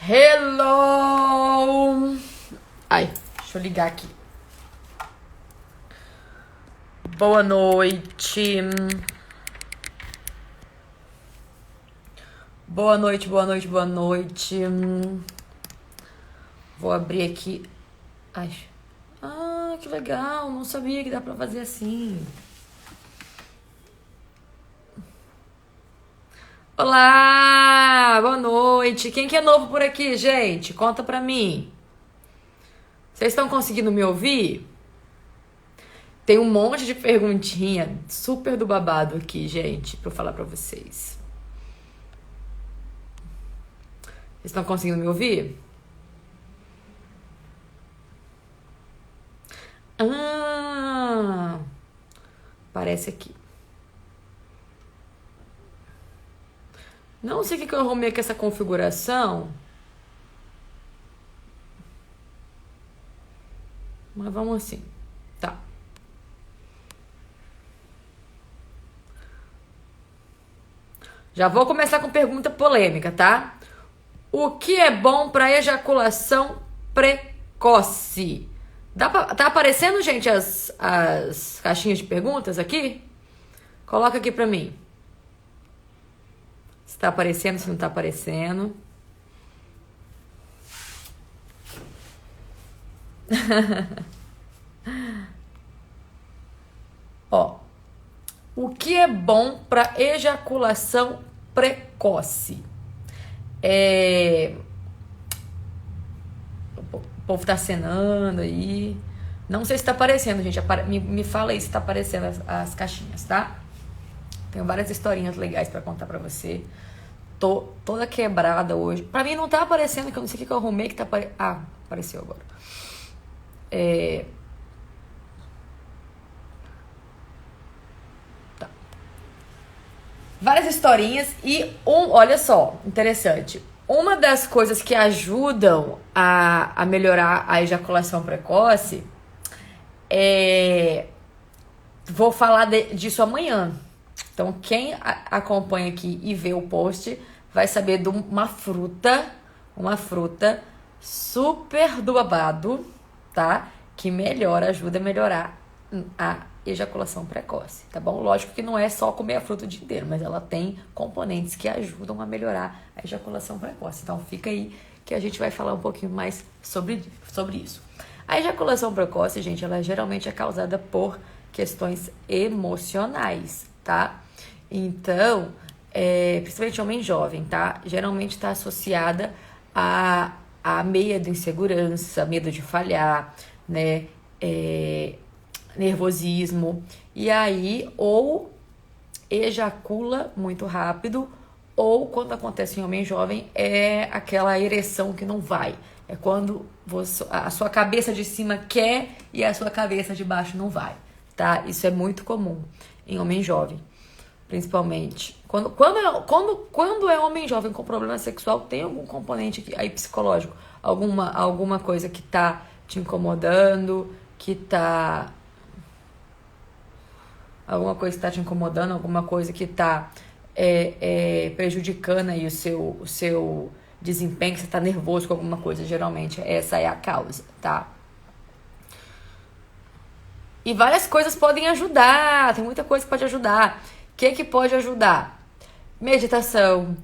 Hello! Ai, deixa eu ligar aqui. Boa noite. Boa noite, boa noite, boa noite. Vou abrir aqui. Ai. Ah, que legal. Não sabia que dá pra fazer assim. Olá! Boa noite. Quem que é novo por aqui, gente? Conta pra mim. Vocês estão conseguindo me ouvir? Tem um monte de perguntinha super do babado aqui, gente, pra eu falar pra vocês. Vocês estão conseguindo me ouvir? Ah, aparece aqui. Não sei o que eu arrumei com essa configuração. Mas vamos assim. Tá. Já vou começar com pergunta polêmica, tá? O que é bom para ejaculação precoce? Tá aparecendo, gente, as caixinhas de perguntas aqui? Coloca aqui pra mim. Se tá aparecendo, se não tá aparecendo. Ó. O que é bom para ejaculação precoce? O povo tá acenando aí. Não sei se tá aparecendo, gente. Me fala aí se tá aparecendo as caixinhas, tá? Tenho várias historinhas legais pra contar pra você. Tô toda quebrada hoje. Pra mim não tá aparecendo, que eu não sei o que eu arrumei que tá aparecendo. Ah, apareceu agora. Tá. Várias historinhas e olha só, interessante. Uma das coisas que ajudam a melhorar a ejaculação precoce vou falar disso amanhã. Então, quem acompanha aqui e vê o post vai saber de uma fruta super do babado, tá? Que ajuda a melhorar a ejaculação precoce, tá bom? Lógico que não é só comer a fruta o dia inteiro, mas ela tem componentes que ajudam a melhorar a ejaculação precoce. Então, fica aí que a gente vai falar um pouquinho mais sobre isso. A ejaculação precoce, gente, ela geralmente é causada por questões emocionais, tá? Então, principalmente homem jovem, tá? Geralmente está associada a medo, insegurança, medo de falhar, né? Nervosismo. E aí, ou ejacula muito rápido, ou quando acontece em homem jovem, é aquela ereção que não vai. É quando a sua cabeça de cima quer e a sua cabeça de baixo não vai, tá? Isso é muito comum em homem jovem, principalmente. Quando é homem jovem com problema sexual, tem algum componente aí psicológico, alguma coisa que tá te incomodando, alguma coisa que tá te incomodando, alguma coisa que tá prejudicando aí o seu desempenho, que você tá nervoso com alguma coisa, geralmente essa é a causa, tá? E várias coisas podem ajudar, tem muita coisa que pode ajudar. O que pode ajudar? Meditação,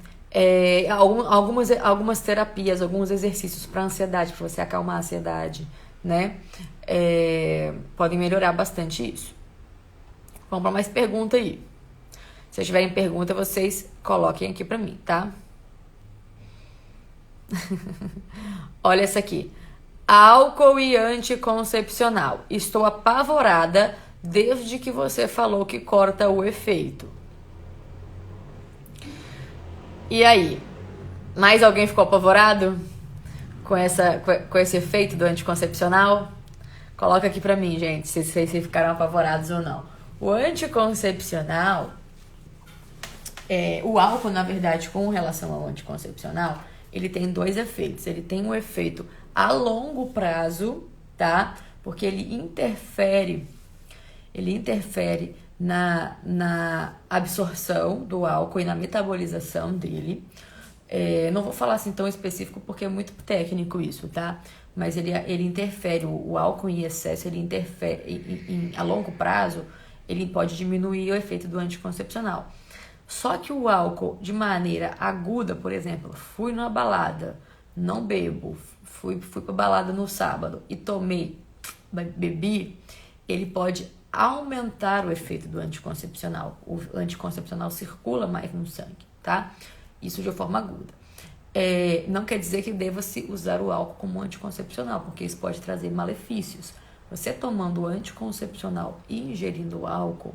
algumas terapias, alguns exercícios para ansiedade, para você acalmar a ansiedade, né? Podem melhorar bastante isso. Vamos para mais pergunta aí. Se vocês tiverem pergunta, vocês coloquem aqui para mim, tá? Olha essa aqui. Álcool e anticoncepcional. Estou apavorada desde que você falou que corta o efeito. E aí? Mais alguém ficou apavorado com esse efeito do anticoncepcional? Coloca aqui pra mim, gente, se vocês ficaram apavorados ou não. O anticoncepcional, o álcool, na verdade, com relação ao anticoncepcional, ele tem dois efeitos. Ele tem um efeito a longo prazo, tá? Porque ele interfere na absorção do álcool e na metabolização dele. Não vou falar assim tão específico porque é muito técnico isso, tá? Mas ele interfere, o álcool em excesso, ele interfere, a longo prazo, ele pode diminuir o efeito do anticoncepcional. Só que o álcool, de maneira aguda, por exemplo, fui numa balada, não bebo, fui pra balada no sábado e bebi, ele pode aumentar o efeito do anticoncepcional. O anticoncepcional circula mais no sangue, tá? Isso de forma aguda. Não quer dizer que deva-se usar o álcool como anticoncepcional, porque isso pode trazer malefícios. Você tomando o anticoncepcional e ingerindo o álcool,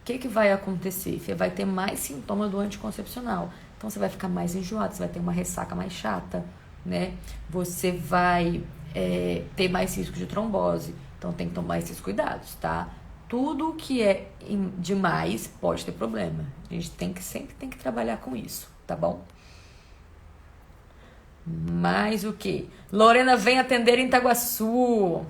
o que vai acontecer? Você vai ter mais sintomas do anticoncepcional. Então você vai ficar mais enjoado, você vai ter uma ressaca mais chata, né? Você vai ter mais risco de trombose. Então tem que tomar esses cuidados, tá? Tudo que é demais pode ter problema. A gente sempre tem que trabalhar com isso, tá bom? Mais o que? Lorena vem atender em Itaguaçu.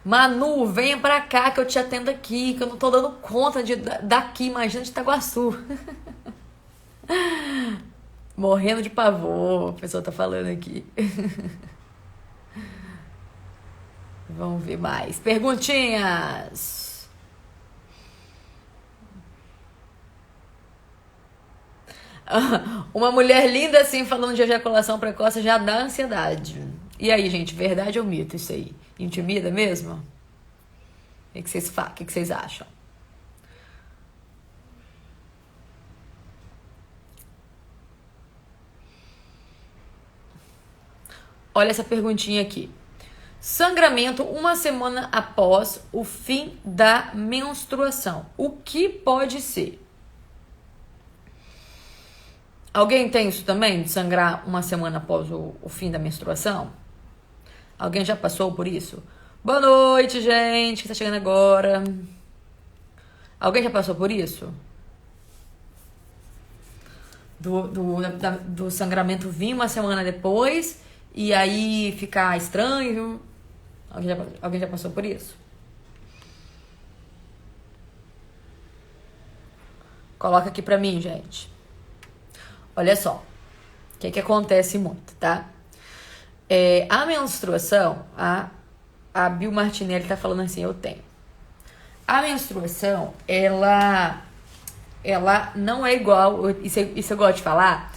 Manu, venha pra cá que eu te atendo aqui, que eu não tô dando conta daqui, imagina de Itaguaçu. Morrendo de pavor, a pessoa tá falando aqui. Vamos ver mais. Perguntinhas. Uma mulher linda assim falando de ejaculação precoce já dá ansiedade. E aí, gente, verdade ou mito isso aí? Intimida mesmo? O que vocês acham? Olha essa perguntinha aqui. Sangramento uma semana após o fim da menstruação. O que pode ser? Alguém tem isso também, de sangrar uma semana após o fim da menstruação? Alguém já passou por isso? Boa noite, gente, que tá chegando agora. Alguém já passou por isso? Do sangramento vir uma semana depois e aí ficar estranho? Alguém já passou por isso? Coloca aqui pra mim, gente. Olha só. O que acontece muito, tá? A menstruação, a Bill Martinelli tá falando assim, eu tenho. A menstruação, ela não é igual, isso eu gosto de falar,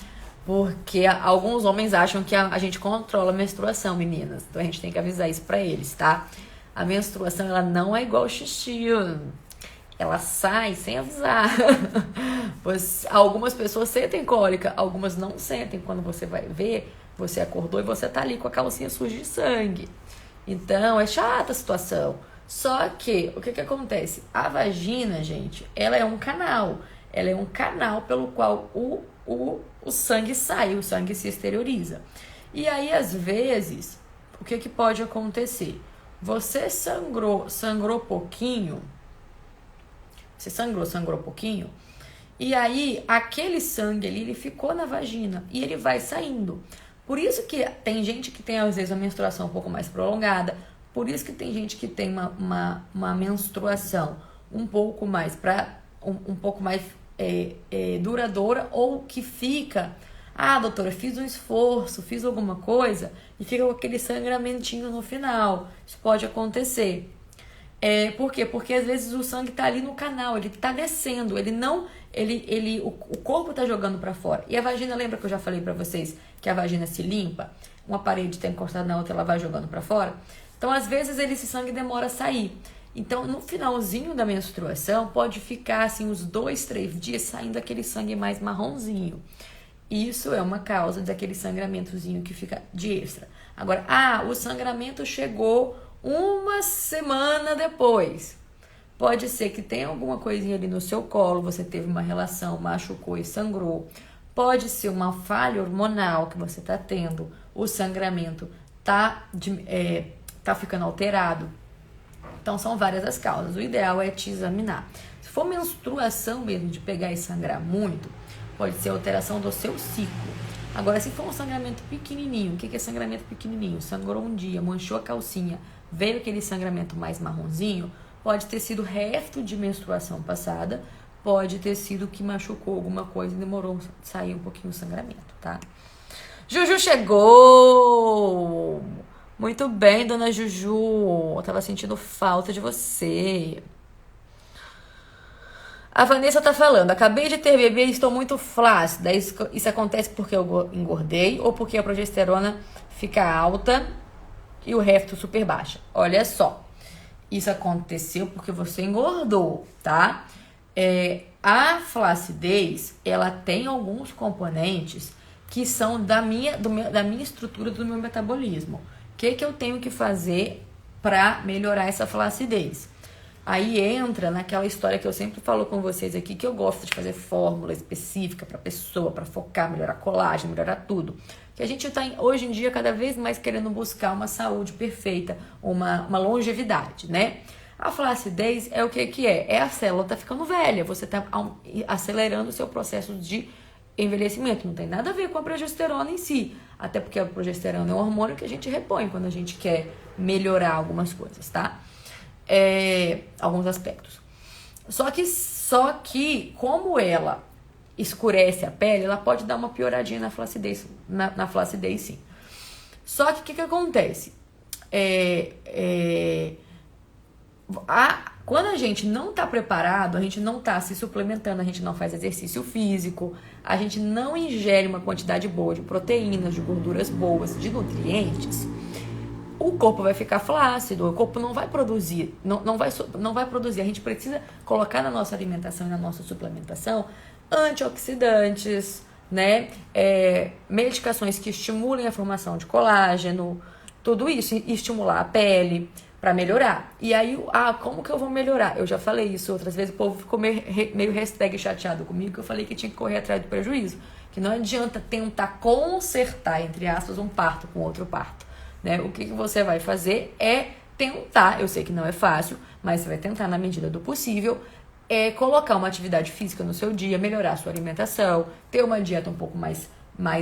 porque alguns homens acham que a gente controla a menstruação, meninas. Então a gente tem que avisar isso pra eles, tá? A menstruação, ela não é igual ao xixi. Ela sai sem avisar. Algumas pessoas sentem cólica, algumas não sentem. Quando você vai ver, você acordou e você tá ali com a calcinha suja de sangue. Então, é chata a situação. Só que, o que acontece? A vagina, gente, ela é um canal. Ela é um canal pelo qual o sangue sai, o sangue se exterioriza. E aí, às vezes, o que pode acontecer? Você sangrou pouquinho. Você sangrou pouquinho. E aí, aquele sangue ali, ele ficou na vagina. E ele vai saindo. Por isso que tem gente que tem, às vezes, uma menstruação um pouco mais prolongada. Por isso que tem gente que tem uma menstruação um pouco mais duradoura, ou que fica... Ah, doutora, fiz um esforço, fiz alguma coisa e fica com aquele sangramentinho no final. Isso pode acontecer. Por quê? Porque às vezes o sangue tá ali no canal, ele tá descendo, o corpo tá jogando pra fora. E a vagina, lembra que eu já falei pra vocês que a vagina se limpa? Uma parede tá encostada na outra, ela vai jogando pra fora. Então, às vezes, esse sangue demora a sair. Então, no finalzinho da menstruação, pode ficar assim uns 2, 3 dias saindo aquele sangue mais marronzinho. Isso é uma causa daquele sangramentozinho que fica de extra. Agora, o sangramento chegou uma semana depois. Pode ser que tenha alguma coisinha ali no seu colo, você teve uma relação, machucou e sangrou. Pode ser uma falha hormonal que você está tendo, o sangramento tá ficando alterado. Então, são várias as causas. O ideal é te examinar. Se for menstruação mesmo, de pegar e sangrar muito, pode ser alteração do seu ciclo. Agora, se for um sangramento pequenininho, o que é sangramento pequenininho? Sangrou um dia, manchou a calcinha, veio aquele sangramento mais marronzinho, pode ter sido resto de menstruação passada, pode ter sido que machucou alguma coisa e demorou a sair um pouquinho o sangramento, tá? Juju chegou! Muito bem, dona Juju. Eu tava sentindo falta de você. A Vanessa tá falando, acabei de ter bebê e estou muito flácida. Isso acontece porque eu engordei ou porque a progesterona fica alta e o resto super baixa? Olha só, isso aconteceu porque você engordou, tá? A flacidez, ela tem alguns componentes que são da minha estrutura, do meu metabolismo. O que eu tenho que fazer para melhorar essa flacidez? Aí entra naquela história que eu sempre falo com vocês aqui, que eu gosto de fazer fórmula específica para pessoa, para focar, melhorar colágeno, melhorar tudo. Que a gente está hoje em dia cada vez mais querendo buscar uma saúde perfeita, uma longevidade, né? A flacidez é o que é? É a célula tá ficando velha, você tá acelerando o seu processo de envelhecimento. Não tem nada a ver com a progesterona em si, até porque a progesterona é um hormônio que a gente repõe quando a gente quer melhorar algumas coisas, tá? Alguns aspectos. Só que como ela escurece a pele, ela pode dar uma pioradinha na flacidez, na flacidez sim. Só que o que acontece? Quando a gente não tá preparado, a gente não tá se suplementando, a gente não faz exercício físico, a gente não ingere uma quantidade boa de proteínas, de gorduras boas, de nutrientes, o corpo vai ficar flácido, o corpo não vai produzir, não vai produzir. A gente precisa colocar na nossa alimentação e na nossa suplementação antioxidantes, né? Medicações que estimulem a formação de colágeno, tudo isso, e estimular a pele para melhorar. E aí, como que eu vou melhorar? Eu já falei isso outras vezes, o povo ficou meio hashtag chateado comigo, que eu falei que tinha que correr atrás do prejuízo, que não adianta tentar consertar, entre aspas, um parto com outro parto. Né? O que você vai fazer é tentar, eu sei que não é fácil, mas você vai tentar na medida do possível, colocar uma atividade física no seu dia, melhorar a sua alimentação, ter uma dieta um pouco mais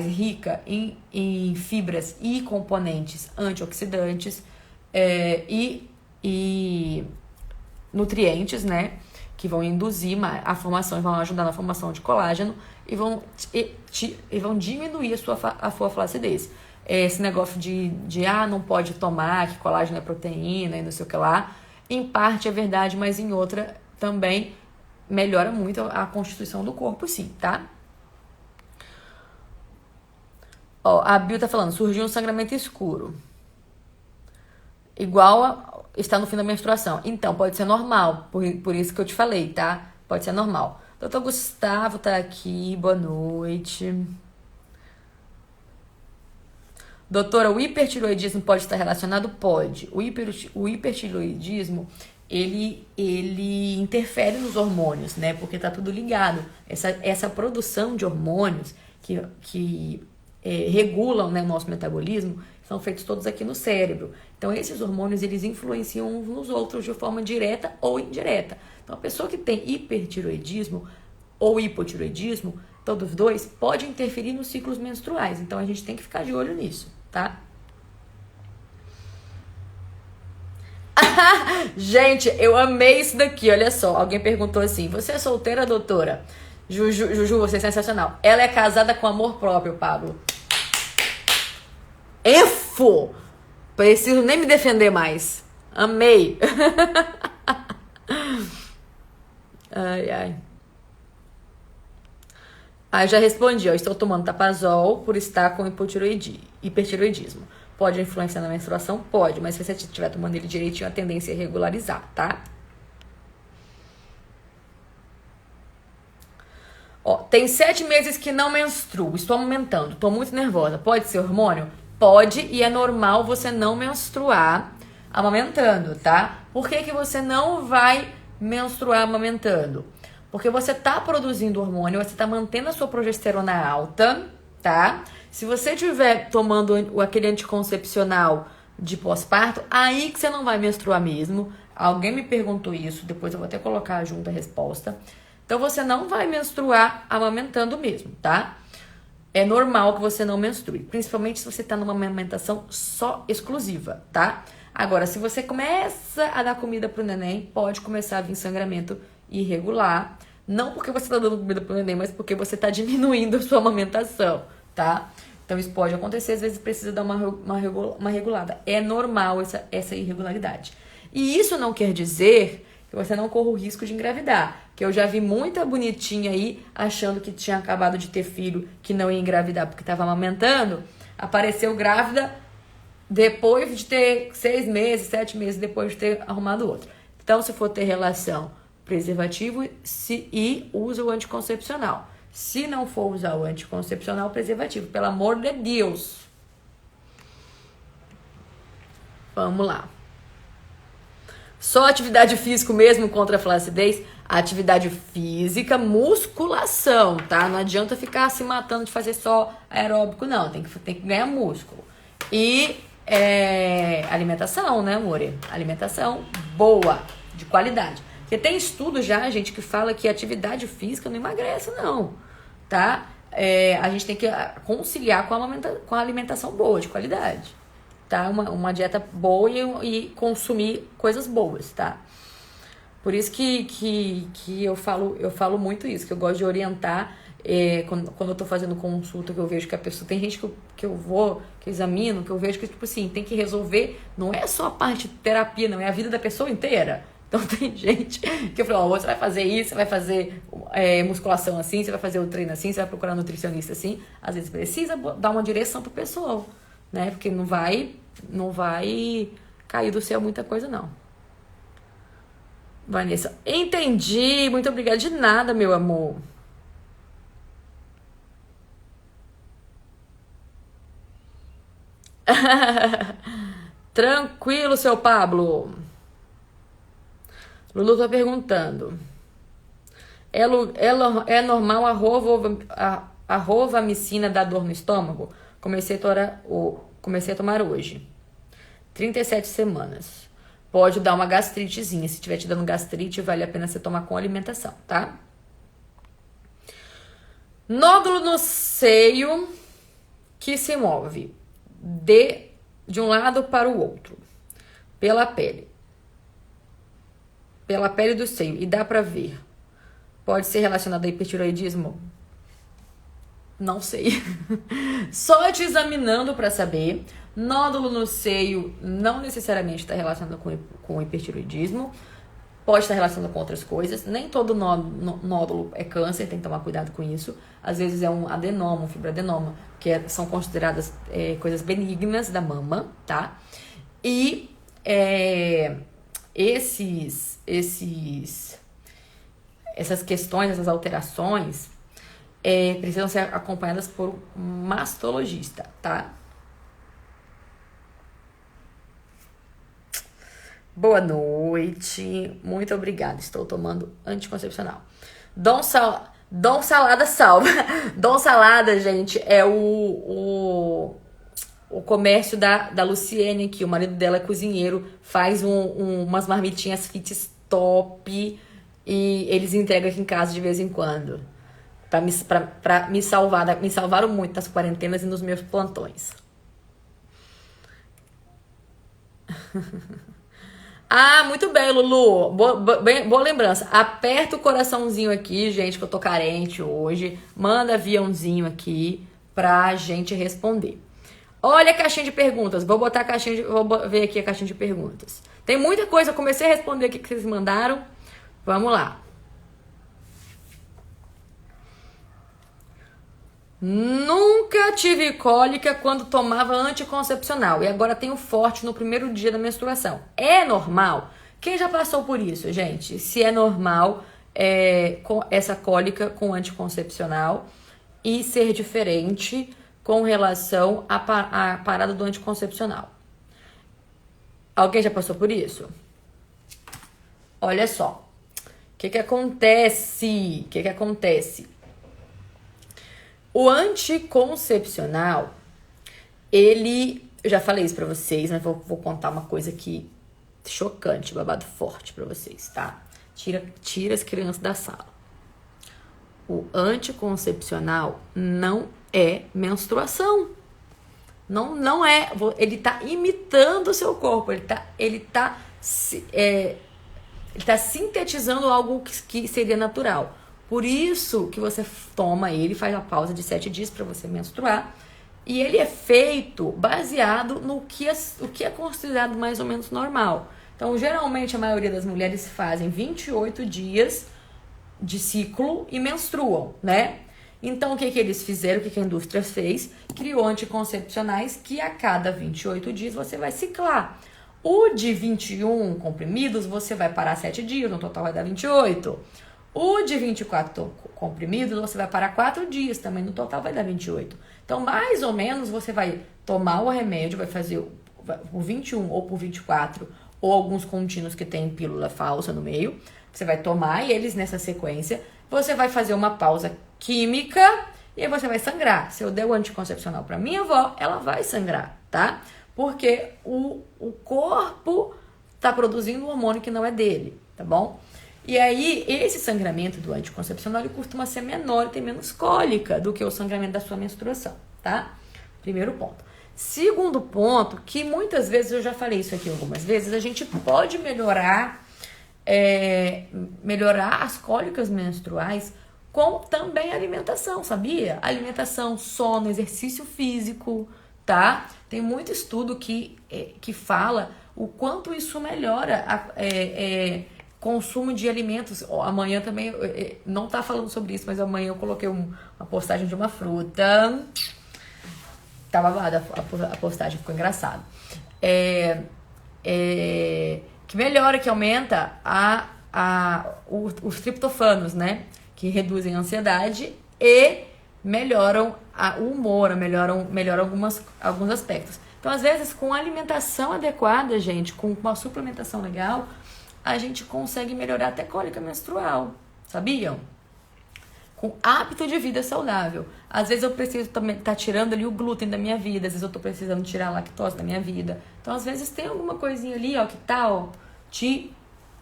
rica em fibras e componentes antioxidantes e nutrientes, né? Que vão induzir a formação, vão ajudar na formação de colágeno e vão diminuir a sua flacidez. Esse negócio de não pode tomar, que colágeno é proteína e não sei o que lá, em parte é verdade, mas em outra também melhora muito a constituição do corpo, sim, tá? Ó, a Bill tá falando, surgiu um sangramento escuro. Igual está no fim da menstruação. Então, pode ser normal, por isso que eu te falei, tá? Pode ser normal. Doutor Gustavo tá aqui, boa noite. Doutora, o hipertiroidismo pode estar relacionado? Pode. O hipertiroidismo, ele interfere nos hormônios, né? Porque tá tudo ligado. Essa produção de hormônios que regulam, né, o nosso metabolismo, são feitos todos aqui no cérebro. Então, esses hormônios, eles influenciam uns nos outros de forma direta ou indireta. Então, a pessoa que tem hipertiroidismo ou hipotiroidismo, todos os dois, pode interferir nos ciclos menstruais. Então, a gente tem que ficar de olho nisso, tá? Gente, eu amei isso daqui, olha só. Alguém perguntou assim, você é solteira, doutora? Juju, você é sensacional. Ela é casada com amor próprio, Pablo. Efo! Preciso nem me defender mais. Amei. Ai. Aí já respondi, ó, estou tomando Tapazol por estar com hipertiroidismo. Pode influenciar na menstruação? Pode, mas se você estiver tomando ele direitinho, a tendência é regularizar, tá? Ó, tem 7 meses que não menstruo, estou amamentando, estou muito nervosa. Pode ser hormônio? Pode, e é normal você não menstruar amamentando, tá? Por que você não vai menstruar amamentando? Porque você tá produzindo hormônio, você tá mantendo a sua progesterona alta, tá? Se você estiver tomando aquele anticoncepcional de pós-parto, aí que você não vai menstruar mesmo. Alguém me perguntou isso, depois eu vou até colocar junto a resposta. Então, você não vai menstruar amamentando mesmo, tá? É normal que você não menstrue, principalmente se você tá numa amamentação só exclusiva, tá? Agora, se você começa a dar comida pro neném, pode começar a vir sangramento irregular, Não porque você tá dando comida pro neném, mas porque você tá diminuindo a sua amamentação, tá? Então isso pode acontecer, às vezes precisa dar uma regulada. É normal essa irregularidade. E isso não quer dizer que você não corra o risco de engravidar. Que eu já vi muita bonitinha aí achando que tinha acabado de ter filho, que não ia engravidar porque estava amamentando, apareceu grávida depois de ter 6 meses, 7 meses depois de ter arrumado outro. Então, se for ter relação, preservativo e usa o anticoncepcional. Se não for usar o anticoncepcional, preservativo. Pelo amor de Deus. Vamos lá. Só atividade física mesmo contra a flacidez? Atividade física, musculação, tá? Não adianta ficar se matando de fazer só aeróbico, não. Tem que ganhar músculo. E alimentação, né, amor? Alimentação boa, de qualidade. Porque tem estudo já, gente, que fala que atividade física não emagrece, não, tá? A gente tem que conciliar com a alimentação boa, de qualidade, tá? Uma dieta boa e consumir coisas boas, tá? Por isso que eu falo muito isso, que eu gosto de orientar quando eu tô fazendo consulta, que eu vejo que a pessoa... Tem gente que eu examino, que eu vejo que, tipo assim, tem que resolver... Não é só a parte de terapia, não. É a vida da pessoa inteira. Então tem gente que eu falo, você vai fazer isso, você vai fazer musculação assim, você vai fazer o treino assim, você vai procurar nutricionista assim. Às vezes precisa dar uma direção pro pessoal, né? Porque não vai cair do céu muita coisa, não. Vanessa, entendi. Muito obrigada. De nada, meu amor. Tranquilo, seu Pablo. Lulu tá perguntando. É normal a rovamicina dar dor no estômago? Comecei a tomar hoje. 37 semanas. Pode dar uma gastritezinha. Se tiver te dando gastrite, vale a pena você tomar com alimentação, tá? Nódulo no seio que se move de um lado para o outro, pela pele do seio, e dá pra ver. Pode ser relacionado a hipertiroidismo? Não sei. Só te examinando pra saber. Nódulo no seio não necessariamente está relacionado com hipertiroidismo. Pode estar relacionado com outras coisas. Nem todo nódulo é câncer, tem que tomar cuidado com isso. Às vezes é um adenoma, um fibroadenoma, que são consideradas coisas benignas da mama, tá? E essas questões, essas alterações, precisam ser acompanhadas por um mastologista, tá? Boa noite, muito obrigada. Estou tomando anticoncepcional. Dom Salada salva. Dom Salada, gente, é o comércio da Luciene aqui. O marido dela é cozinheiro, faz umas marmitinhas fits top e eles entregam aqui em casa de vez em quando. Pra me salvar. Me salvaram muito nas quarentenas e nos meus plantões. Ah, muito bem, Lulu. Boa lembrança. Aperta o coraçãozinho aqui, gente, que eu tô carente hoje. Manda aviãozinho aqui pra gente responder. Olha a caixinha de perguntas. Vou ver aqui a caixinha de perguntas. Tem muita coisa. Eu comecei a responder aqui que vocês mandaram. Vamos lá. Nunca tive cólica quando tomava anticoncepcional e agora tenho forte no primeiro dia da menstruação. É normal? Quem já passou por isso, gente? Se é normal com essa cólica com anticoncepcional e ser diferente com relação à parada do anticoncepcional. Alguém já passou por isso? Olha só. O que acontece? O anticoncepcional, eu já falei isso pra vocês, mas vou contar uma coisa aqui chocante, babado forte pra vocês, tá? Tira as crianças da sala. O anticoncepcional não é menstruação. Não é. Ele tá imitando o seu corpo. Ele tá sintetizando algo que seria natural. Por isso que você toma ele, faz a pausa de 7 dias para você menstruar. E ele é feito baseado no que o que é considerado mais ou menos normal. Então, geralmente, a maioria das mulheres fazem 28 dias de ciclo e menstruam, né? Então, o que eles fizeram, o que a indústria fez? Criou anticoncepcionais que a cada 28 dias você vai ciclar. O de 21 comprimidos, você vai parar 7 dias, no total vai dar 28. O de 24 comprimidos, você vai parar 4 dias, também no total vai dar 28. Então, mais ou menos, você vai tomar o remédio, vai fazer por 21 ou por 24, ou alguns contínuos que tem pílula falsa no meio. Você vai tomar eles nessa sequência, você vai fazer uma pausa química e aí você vai sangrar. Se eu der o anticoncepcional para minha avó, ela vai sangrar, tá? Porque o corpo tá produzindo um hormônio que não é dele, tá bom? E aí, esse sangramento do anticoncepcional, ele costuma ser menor e tem menos cólica do que o sangramento da sua menstruação, tá? Primeiro ponto. Segundo ponto, que muitas vezes, eu já falei isso aqui algumas vezes, a gente pode melhorar as cólicas menstruais com também alimentação, sabia? Alimentação, sono, exercício físico, tá? Tem muito estudo que fala o quanto isso melhora consumo de alimentos. Amanhã também, não tá falando sobre isso, mas amanhã eu coloquei uma postagem de uma fruta. Tá babada a postagem, ficou engraçado. Que melhora, que aumenta os triptofanos, né? Que reduzem a ansiedade e melhoram o humor, melhoram alguns aspectos. Então, às vezes, com alimentação adequada, gente, com uma suplementação legal, a gente consegue melhorar até cólica menstrual, sabiam? Com hábito de vida saudável. Às vezes eu preciso também estar tirando ali o glúten da minha vida, às vezes eu tô precisando tirar a lactose da minha vida. Então, às vezes tem alguma coisinha ali, ó, que tá, ó, te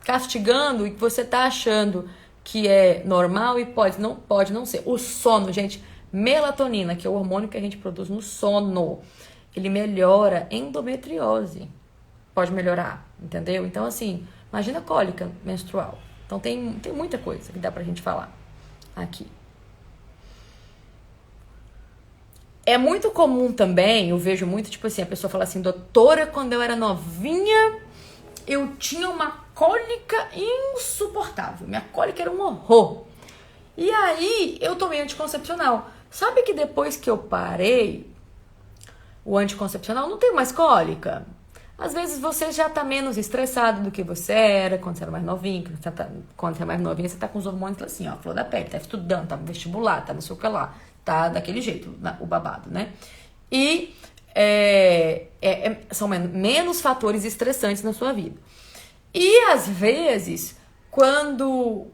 castigando e que você tá achando que é normal e pode não ser. O sono, gente, melatonina, que é o hormônio que a gente produz no sono, ele melhora endometriose. Pode melhorar, entendeu? Então, assim, imagina a cólica menstrual. Então, tem muita coisa que dá pra gente falar aqui. É muito comum também, eu vejo muito, tipo assim, a pessoa fala assim, doutora, quando eu era novinha, eu tinha uma cólica insuportável. Minha cólica era um horror. E aí, eu tomei anticoncepcional. Sabe que depois que eu parei o anticoncepcional, não tenho mais cólica? Às vezes você já tá menos estressado do que você era quando você era mais novinho. Quando você é mais novinha, você tá com os hormônios assim, ó, flor da pele, tá estudando, tá no vestibular, tá não sei o que lá, tá daquele jeito, o babado, né? E são menos fatores estressantes na sua vida. E às vezes, quando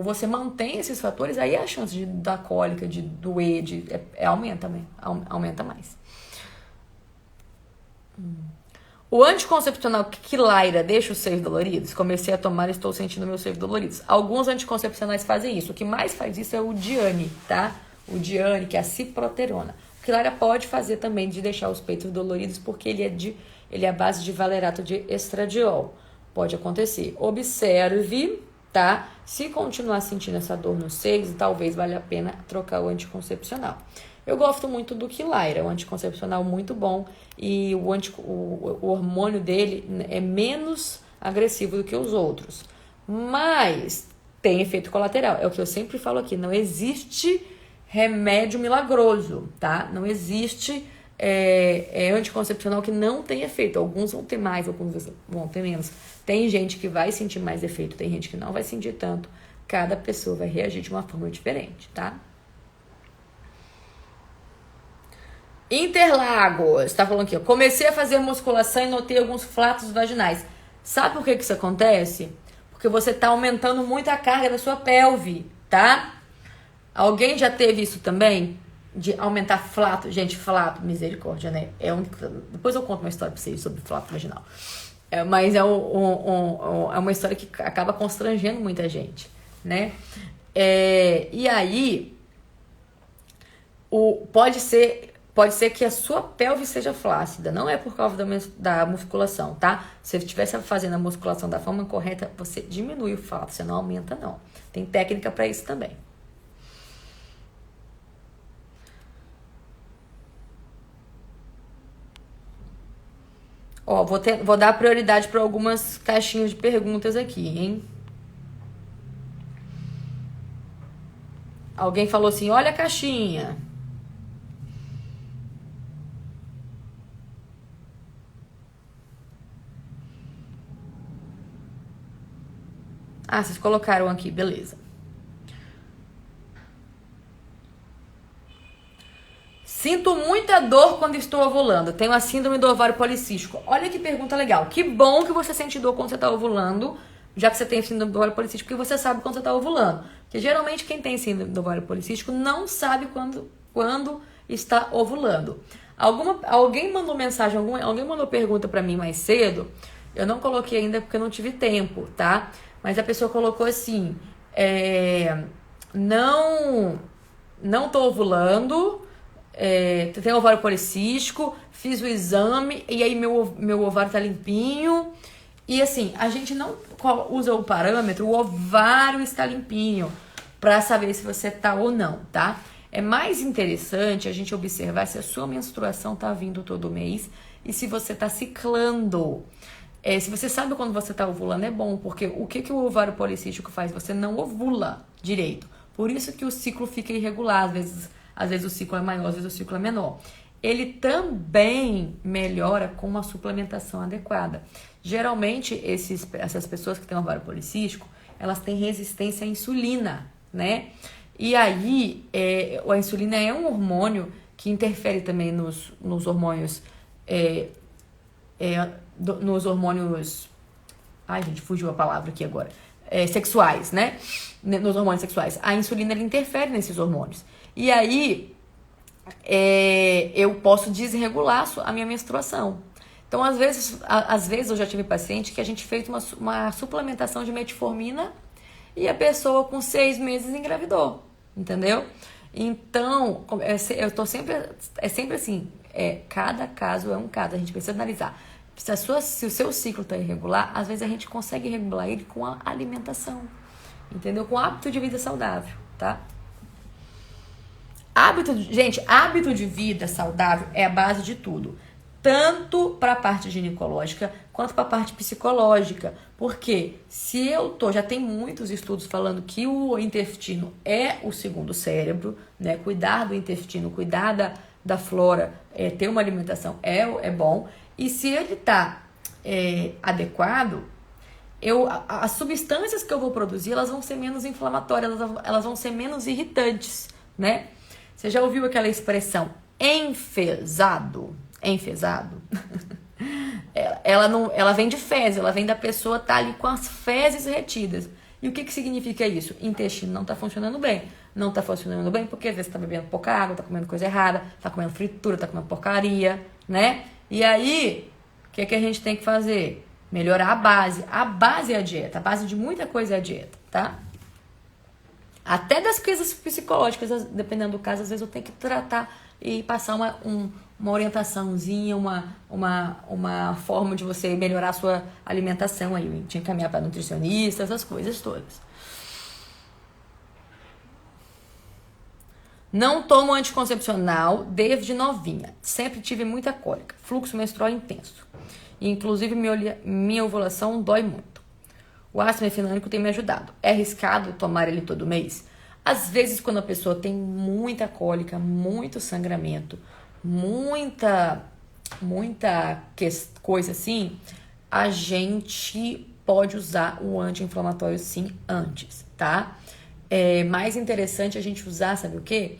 você mantém esses fatores, aí a chance de dar cólica, de doer, aumenta também, aumenta mais. O anticoncepcional Quilaira deixa os seios doloridos? Comecei a tomar e estou sentindo meus seios doloridos. Alguns anticoncepcionais fazem isso. O que mais faz isso é o Diane, tá? O Diane, que é a ciproterona. O Quilaira pode fazer também de deixar os peitos doloridos, porque ele é a base de valerato de estradiol. Pode acontecer. Observe, tá? Se continuar sentindo essa dor nos seios, talvez valha a pena trocar o anticoncepcional. Eu gosto muito do Quilaira, é um anticoncepcional muito bom e o hormônio dele é menos agressivo do que os outros. Mas tem efeito colateral, é o que eu sempre falo aqui, não existe remédio milagroso, tá? Não existe anticoncepcional que não tem efeito. Alguns vão ter mais, alguns vão ter menos. Tem gente que vai sentir mais efeito, tem gente que não vai sentir tanto. Cada pessoa vai reagir de uma forma diferente, tá? Interlagos, tá falando aqui, ó. Comecei a fazer musculação e notei alguns flatos vaginais. Sabe por que isso acontece? Porque você tá aumentando muito a carga da sua pelve, tá? Alguém já teve isso também? De aumentar flato? Gente, flato, misericórdia, né? Depois eu conto uma história pra vocês sobre flato vaginal. Mas é uma história que acaba constrangendo muita gente, né? E aí, pode ser que a sua pelve seja flácida, não é por causa da musculação, tá? Se você estivesse fazendo a musculação da forma correta, você diminui o flato, você não aumenta, não, Tem técnica para isso também. Ó, vou dar prioridade para algumas caixinhas de perguntas aqui, hein? Alguém falou assim, olha a caixinha. Ah, vocês colocaram aqui, beleza. Sinto muita dor quando estou ovulando. Tenho a síndrome do ovário policístico. Olha que pergunta legal. Que bom que você sente dor quando você está ovulando, já que você tem síndrome do ovário policístico, porque você sabe quando você está ovulando. Porque geralmente quem tem síndrome do ovário policístico não sabe quando está ovulando. Alguém mandou mensagem, alguém mandou pergunta pra mim mais cedo. Eu não coloquei ainda porque eu não tive tempo, tá? Mas a pessoa colocou assim, não tô ovulando, tenho ovário policístico, fiz o exame e aí meu ovário tá limpinho. E assim, a gente não usa o parâmetro, o ovário está limpinho, pra saber se você tá ou não, tá? É mais interessante a gente observar se a sua menstruação tá vindo todo mês e se você tá ciclando. Se você sabe quando você tá ovulando, é bom, porque o que o ovário policístico faz? Você não ovula direito. Por isso que o ciclo fica irregular. Às vezes o ciclo é maior, às vezes o ciclo é menor. Ele também melhora com uma suplementação adequada. Geralmente, essas pessoas que têm ovário policístico, elas têm resistência à insulina, né? E aí, a insulina é um hormônio que interfere também nos hormônios... nos hormônios... Ai, gente, fugiu a palavra aqui agora. Sexuais, né? Nos hormônios sexuais. A insulina, ela interfere nesses hormônios. E aí, eu posso desregular a minha menstruação. Então, às vezes eu já tive paciente que a gente fez uma suplementação de metformina e a pessoa com 6 meses engravidou, entendeu? Então, é sempre assim, cada caso é um caso, a gente precisa analisar. Se o seu ciclo está irregular, às vezes a gente consegue regular ele com a alimentação, entendeu? Com hábito de vida saudável, tá? Hábito de vida saudável é a base de tudo. Tanto para a parte ginecológica quanto para a parte psicológica. Porque já tem muitos estudos falando que o intestino é o segundo cérebro, né? Cuidar do intestino, cuidar da flora, ter uma alimentação é bom. E se ele está adequado, as substâncias que eu vou produzir, elas vão ser menos inflamatórias, elas vão ser menos irritantes, né? Você já ouviu aquela expressão enfesado? Enfesado? Ela vem de fezes, ela vem da pessoa estar ali com as fezes retidas. E o que significa isso? O intestino não está funcionando bem. Não está funcionando bem porque às vezes está bebendo pouca água, está comendo coisa errada, está comendo fritura, está comendo porcaria, né? E aí, o que a gente tem que fazer? Melhorar a base. A base é a dieta. A base de muita coisa é a dieta, tá? Até das crises psicológicas, dependendo do caso, às vezes eu tenho que tratar e passar uma orientaçãozinha, uma forma de você melhorar a sua alimentação aí, te encaminhar para nutricionista, essas coisas todas. Não tomo anticoncepcional desde novinha. Sempre tive muita cólica, fluxo menstrual intenso. E, inclusive, minha ovulação dói muito. O ácido mefenâmico tem me ajudado. É arriscado tomar ele todo mês? Às vezes, quando a pessoa tem muita cólica, muito sangramento, muita coisa assim, a gente pode usar o anti-inflamatório sim antes, tá? É mais interessante a gente usar, sabe o quê?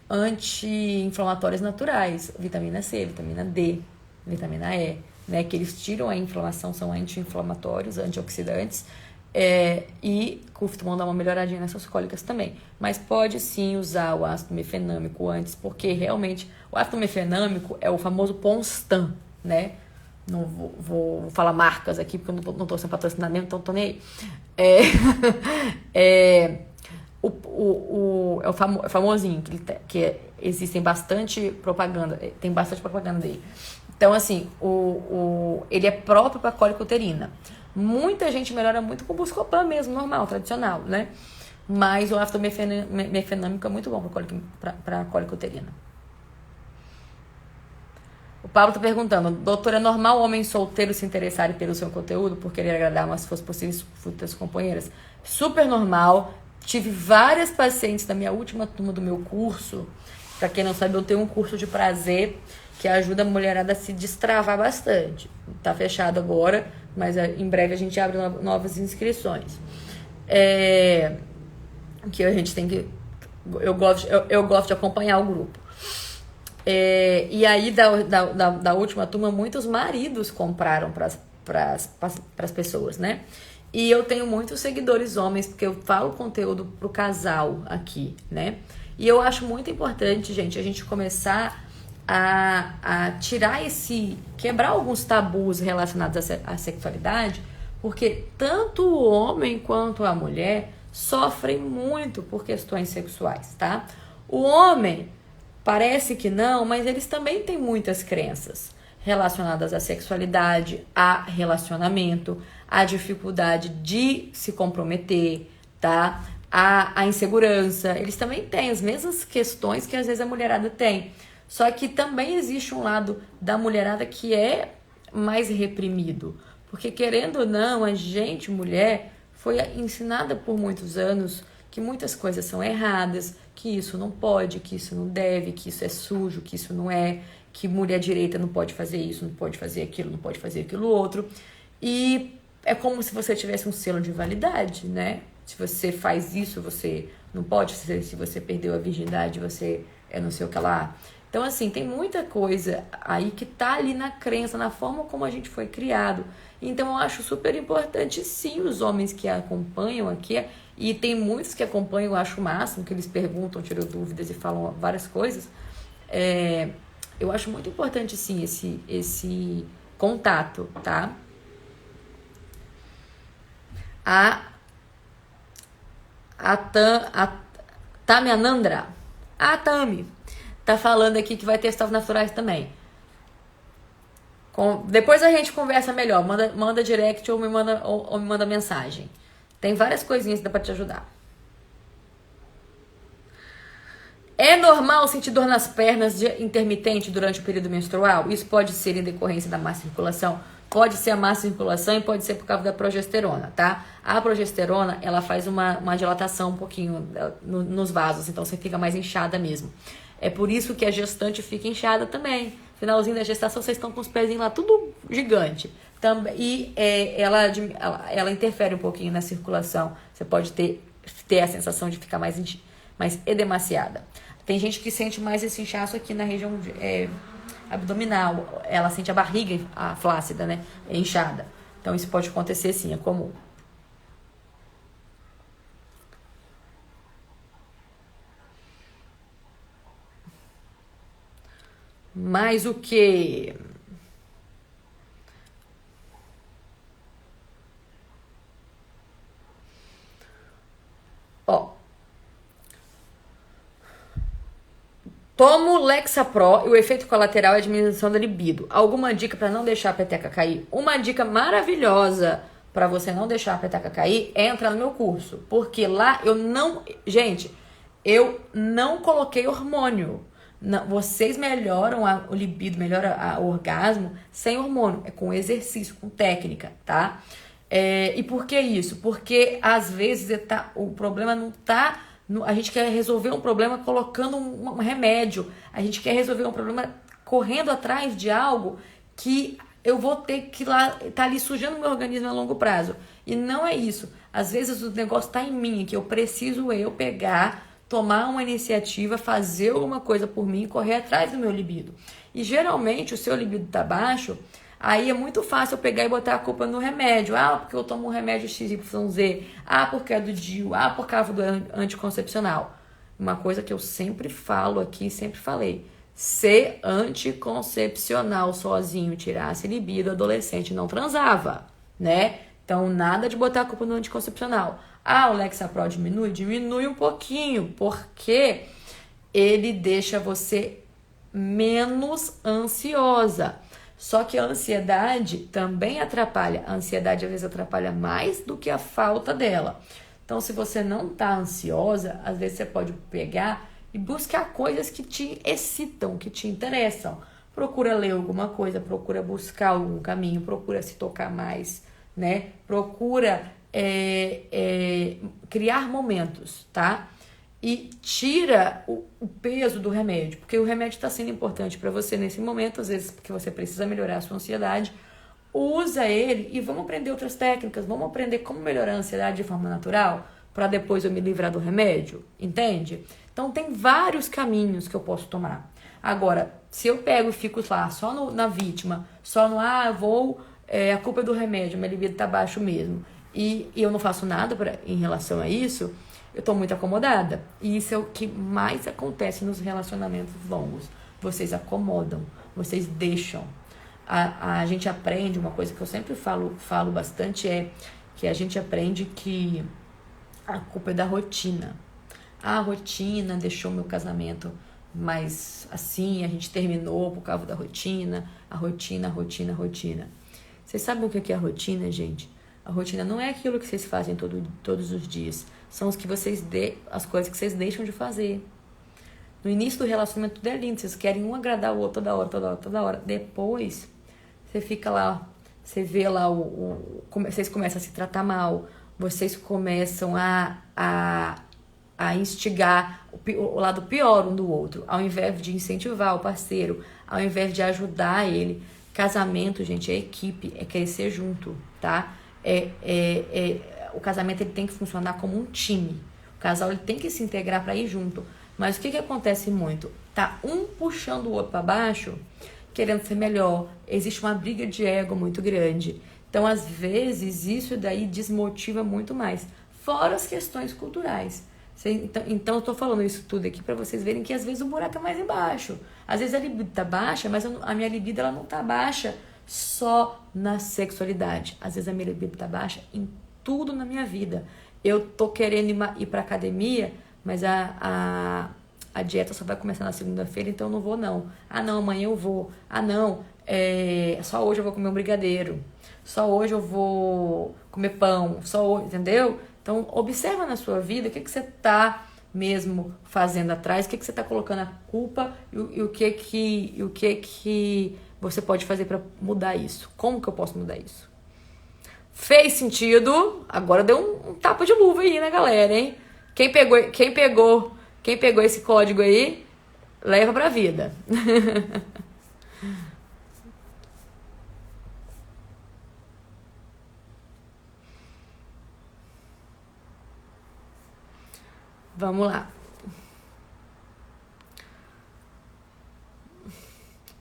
Anti-inflamatórios naturais, vitamina C, vitamina D, vitamina E, né? Que eles tiram a inflamação, são anti-inflamatórios, antioxidantes, e costumam dar uma melhoradinha nessas cólicas também. Mas pode sim usar o ácido mefenâmico antes, porque realmente o ácido mefenâmico é o famoso Ponstan, né? Não vou falar marcas aqui, porque eu não tô sem patrocinamento, então tô nem aí. É o famosinho, que existem bastante propaganda, tem bastante propaganda dele. Então, assim, ele é próprio para cólica uterina. Muita gente melhora muito com o Buscopan mesmo, normal, tradicional, né? mas o ácido mefenâmico é muito bom para cólica uterina. O Pablo tá perguntando, doutor, é normal homens solteiros se interessarem pelo seu conteúdo por querer agradar, mas se fosse possível, futuras companheiras? Super normal. Tive várias pacientes da minha última turma do meu curso. Pra quem não sabe, eu tenho um curso de prazer que ajuda a mulherada a se destravar bastante. Tá fechado agora, mas em breve a gente abre novas inscrições. Que a gente tem que... Eu gosto de acompanhar o grupo. E aí, da última turma, muitos maridos compraram para as pessoas, né? E eu tenho muitos seguidores homens, porque eu falo conteúdo pro casal aqui, né? E eu acho muito importante, gente, a gente começar a tirar quebrar alguns tabus relacionados à sexualidade, porque tanto o homem quanto a mulher sofrem muito por questões sexuais, tá? O homem parece que não, mas eles também têm muitas crenças relacionadas à sexualidade, a relacionamento, à dificuldade de se comprometer, tá? A insegurança. Eles também têm as mesmas questões que às vezes a mulherada tem. Só que também existe um lado da mulherada que é mais reprimido. Porque querendo ou não, a gente, mulher, foi ensinada por muitos anos que muitas coisas são erradas, que isso não pode, que isso não deve, que isso é sujo, que isso não é, que mulher direita não pode fazer isso, não pode fazer aquilo, não pode fazer aquilo outro. E é como se você tivesse um selo de validade, né? Se você faz isso, você não pode. Se você perdeu a virgindade, você é não sei o que lá. Então, assim, tem muita coisa aí que tá ali na crença, na forma como a gente foi criado. Então, eu acho super importante, sim, os homens que acompanham aqui. E tem muitos que acompanham, eu acho o máximo, que eles perguntam, tiram dúvidas e falam várias coisas. Eu acho muito importante, sim, esse contato, tá? A Tami Anandra, a Tami, tá falando aqui que vai testar os naturais também. Depois a gente conversa melhor, manda direct ou me manda mensagem. Tem várias coisinhas que dá pra te ajudar. É normal sentir dor nas pernas intermitente durante o período menstrual? Isso pode ser em decorrência da má circulação? Pode ser a má circulação e pode ser por causa da progesterona, tá? A progesterona, ela faz uma dilatação um pouquinho nos vasos, então você fica mais inchada mesmo. É por isso que a gestante fica inchada também. Finalzinho da gestação, vocês estão com os pezinhos lá, tudo gigante. E ela interfere um pouquinho na circulação. Você pode ter a sensação de ficar mais edemaciada. Tem gente que sente mais esse inchaço aqui na região abdominal. Ela sente a barriga flácida, né? Inchada. Então isso pode acontecer sim, é comum. Mais o que? Ó. Tomo Lexapro e o efeito colateral é a diminuição da libido. Alguma dica para não deixar a peteca cair? Uma dica maravilhosa para você não deixar a peteca cair é entrar no meu curso. Porque lá eu não coloquei hormônio. Não, vocês melhoram o libido, melhoram o orgasmo sem hormônio. É com exercício, com técnica, tá? E por que isso? Porque às vezes o problema não tá... A gente quer resolver um problema colocando um remédio. A gente quer resolver um problema correndo atrás de algo que eu vou ter que tá ali sujando meu organismo a longo prazo. E não é isso. Às vezes o negócio tá em mim, que eu preciso pegar, tomar uma iniciativa, fazer alguma coisa por mim e correr atrás do meu libido. E geralmente o seu libido tá baixo, aí é muito fácil eu pegar e botar a culpa no remédio. Porque eu tomo um remédio XYZ. Porque é do DIU. Por causa do anticoncepcional. Uma coisa que eu sempre falo aqui, sempre falei. Ser anticoncepcional sozinho tirasse libido, adolescente não transava, né? Então, nada de botar a culpa no anticoncepcional. O Lexapro diminui? Diminui um pouquinho, porque ele deixa você menos ansiosa. Só que a ansiedade também atrapalha. A ansiedade às vezes atrapalha mais do que a falta dela. Então, se você não tá ansiosa, às vezes você pode pegar e buscar coisas que te excitam, que te interessam. Procura ler alguma coisa, procura buscar algum caminho, procura se tocar mais, né? Procura criar momentos, tá? E tira o peso do remédio, porque o remédio está sendo importante para você nesse momento, às vezes porque você precisa melhorar a sua ansiedade. Usa ele e vamos aprender outras técnicas, vamos aprender como melhorar a ansiedade de forma natural, para depois eu me livrar do remédio, entende? Então tem vários caminhos que eu posso tomar. Agora, se eu pego e fico lá só na vítima, só no, a culpa é do remédio, minha libido tá baixo mesmo, e eu não faço nada em relação a isso, eu tô muito acomodada. E isso é o que mais acontece nos relacionamentos longos. Vocês acomodam, vocês deixam. A gente aprende, uma coisa que eu sempre falo bastante é que a gente aprende que a culpa é da rotina. A rotina deixou meu casamento mais assim, a gente terminou por causa da rotina, a rotina. Vocês sabem o que é a rotina, gente? A rotina não é aquilo que vocês fazem todos os dias, são as coisas que vocês deixam de fazer. No início do relacionamento tudo é lindo, vocês querem um agradar o outro toda hora. Depois, você fica lá, você vê lá, vocês começam a se tratar mal, vocês começam a instigar o lado pior um do outro, ao invés de incentivar o parceiro, ao invés de ajudar ele. Casamento, gente, é equipe, é crescer junto, tá? O casamento ele tem que funcionar como um time. O casal ele tem que se integrar para ir junto. Mas o que acontece muito? Tá um puxando o outro para baixo, querendo ser melhor. Existe uma briga de ego muito grande. Então, às vezes, isso daí desmotiva muito mais. Fora as questões culturais. Então, eu tô falando isso tudo aqui para vocês verem que às vezes o buraco é mais embaixo. Às vezes a libido tá baixa, mas a minha libido ela não tá baixa só na sexualidade. Às vezes a minha libido tá baixa em tudo na minha vida. Eu tô querendo ir pra academia, mas a dieta só vai começar na segunda-feira, então eu não vou não. Ah não, amanhã eu vou. Ah não, só hoje eu vou comer um brigadeiro. Só hoje eu vou comer pão. Só hoje, entendeu? Então observa na sua vida o que você tá mesmo fazendo atrás, o que você tá colocando a culpa e o que você pode fazer para mudar isso. Como que eu posso mudar isso? Fez sentido? Agora deu um tapa de luva aí, né, galera, hein? Quem pegou esse código aí, leva pra vida. Vamos lá.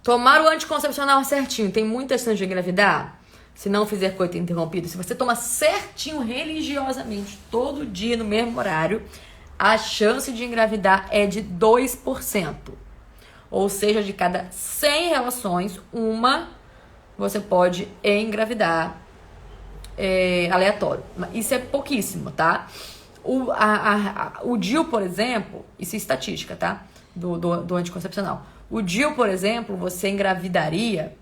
Tomar o anticoncepcional certinho. Tem muita chance de engravidar? Se não fizer coito interrompido. Se você toma certinho, religiosamente, todo dia, no mesmo horário, a chance de engravidar é de 2%. Ou seja, de cada 100 relações, uma você pode engravidar aleatório. Isso é pouquíssimo, tá? O DIU, por exemplo, isso é estatística, tá? Do anticoncepcional. O DIU, por exemplo, você engravidaria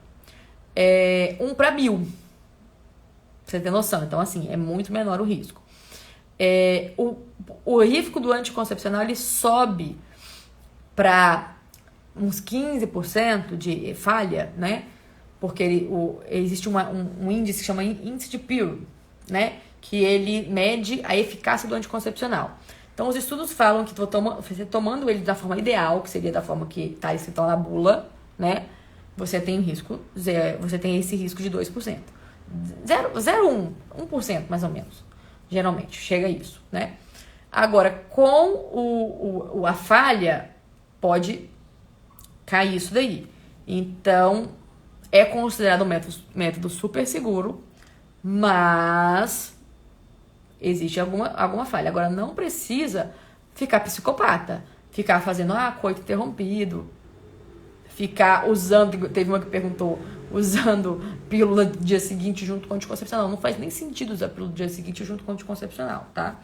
1 para 1000. Pra você ter noção. Então, assim, é muito menor o risco. O risco do anticoncepcional, ele sobe para uns 15% de falha, né? Porque existe um índice que chama índice de Pearl, né? Que ele mede a eficácia do anticoncepcional. Então, os estudos falam que você tomando ele da forma ideal, que seria da forma que está escrito na bula, né? Você tem esse risco de 2%. 1% mais ou menos. Geralmente, chega a isso, né? Agora, com a falha, pode cair isso daí. Então, é considerado um método super seguro, mas existe alguma falha. Agora, não precisa ficar psicopata, ficar fazendo coito interrompido, ficar usando, teve uma que perguntou, usando pílula do dia seguinte junto com o anticoncepcional. Não faz nem sentido usar pílula do dia seguinte junto com o anticoncepcional, tá?